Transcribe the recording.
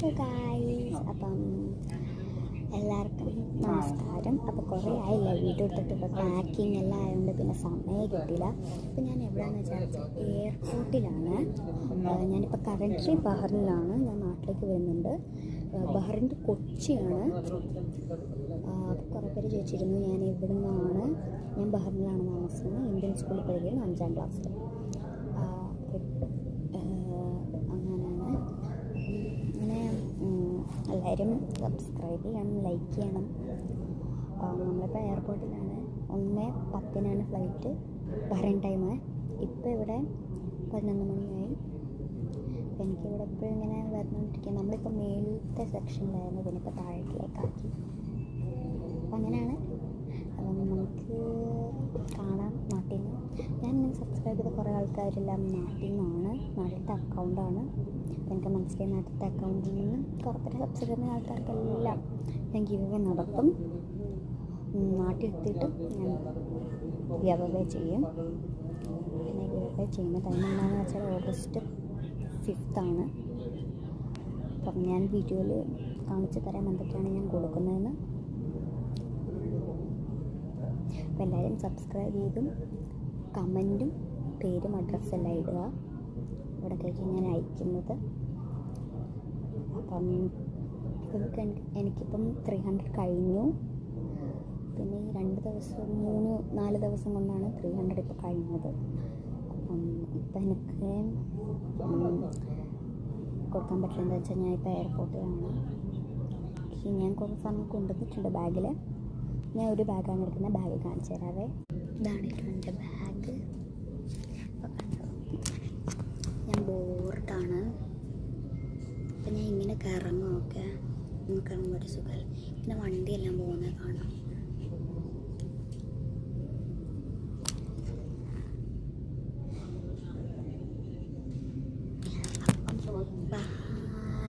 Hello guys, അപ്പം എല്ലാവർക്കും നമസ്കാരം. അപ്പോൾ കുറേ ആയില്ല വീഡിയോ എടുത്തിട്ട്. ഇപ്പോൾ പാക്കിംഗ് എല്ലാം ആയതുകൊണ്ട് പിന്നെ സമയം കിട്ടിയില്ല. അപ്പോൾ ഞാൻ എവിടെയാണെന്ന് വിചാരിച്ചാൽ എയർപോർട്ടിലാണ്. ഞാനിപ്പോൾ കറൻറ്റ്ലി ബഹ്റിനിലാണ്. ഞാൻ നാട്ടിലേക്ക് വരുന്നുണ്ട്. ബഹ്റിൻ്റെ കൊച്ചിയാണ്. അപ്പോൾ കുറേ പേര് ചോദിച്ചിരുന്നു ഞാൻ എവിടെ നിന്നാണ്. ഞാൻ ബഹ്റിനിലാണ് താമസിക്കുന്നത്. ഇന്ത്യൻ സ്കൂളിൽ പഠിക്കുന്നു, 5ാം ക്ലാസ്സിൽ. എല്ലാവരും സബ്സ്ക്രൈബ് ചെയ്യണം, ലൈക്ക് ചെയ്യണം. നമ്മളിപ്പോൾ എയർപോർട്ടിലാണ്. 1:10 ഫ്ലൈറ്റ്, ബഹ്റൈൻ ടൈം. ഇപ്പോൾ ഇവിടെ 11 മണിയായി. അപ്പോൾ എനിക്കിവിടെ എപ്പോഴും ഇങ്ങനെ വന്നുകൊണ്ടിരിക്കുക. നമ്മളിപ്പോൾ മേലത്തെ സെക്ഷനിലായിരുന്നു, പിന്നെ ഇപ്പോൾ താഴേക്കിലേക്കാക്കി. അപ്പം അങ്ങനെയാണ്. അപ്പം നമുക്ക് കാണാം നാട്ടിൽ നിന്ന്. ഞാനിങ്ങനെ സബ്സ്ക്രൈബ് ചെയ്ത കുറേ ആൾക്കാരെല്ലാം നാട്ടിൽ നിന്നാണ്, നാട്ടിലത്തെ അക്കൗണ്ടാണ്. അപ്പോൾ എനിക്ക് മനസ്സിലായി നാട്ടിലത്തെ അക്കൗണ്ടിൽ നിന്ന് കുറേ സബ്സ്ക്രൈബ് ചെയ്യുന്ന ആൾക്കാർക്കെല്ലാം ഞാൻ ഗിവ് അവേ നടത്തും. നാട്ടിലെത്തിയിട്ട് ഞാൻ ഗിവ് അവേ ചെയ്യും. പിന്നെ ഗിവ് അവേ ചെയ്യുന്ന ടൈം എന്താണെന്ന് വെച്ചാൽ August 5 അപ്പം ഞാൻ വീഡിയോയിൽ കാണിച്ചു തരാം എന്തൊക്കെയാണ് ഞാൻ കൊടുക്കുന്നതെന്ന്. അപ്പോൾ എല്ലാവരും സബ്സ്ക്രൈബ് ചെയ്തും കമൻറ്റും പേരും അഡ്രസ്സെല്ലാം ഇടുക. ഇവിടത്തേക്ക് ഞാൻ അയക്കുന്നത്. അപ്പം ഇതൊക്കെ എനിക്കിപ്പം 300 കഴിഞ്ഞു. പിന്നെ ഈ 2 ദിവസം 3-4 ദിവസം കൊണ്ടാണ് 300 ഇപ്പോൾ കഴിഞ്ഞത്. അപ്പം ഇപ്പം എനിക്ക് കൊടുക്കാൻ പറ്റില്ലെന്ന് വെച്ചാൽ ഞാൻ ഇപ്പോൾ എയർപോർട്ടിലാണ്. ഞാൻ കുറേ സാധനം കൊണ്ടുവന്നിട്ടുണ്ട് ബാഗിൽ. ഞാൻ ഒരു ബാഗാണ് എടുക്കുന്നത്. ബാഗ് കാണിച്ചു തരാവേ. ഇതാണ് എൻ്റെ ബാഗ്. ഞാൻ ബോർഡാണ്. അപ്പം ഞാൻ ഇങ്ങനെ കറങ്ങുമൊക്കെ, നമുക്ക് ഒരു സുഖമല്ല. പിന്നെ വണ്ടിയെല്ലാം പോകുന്നത്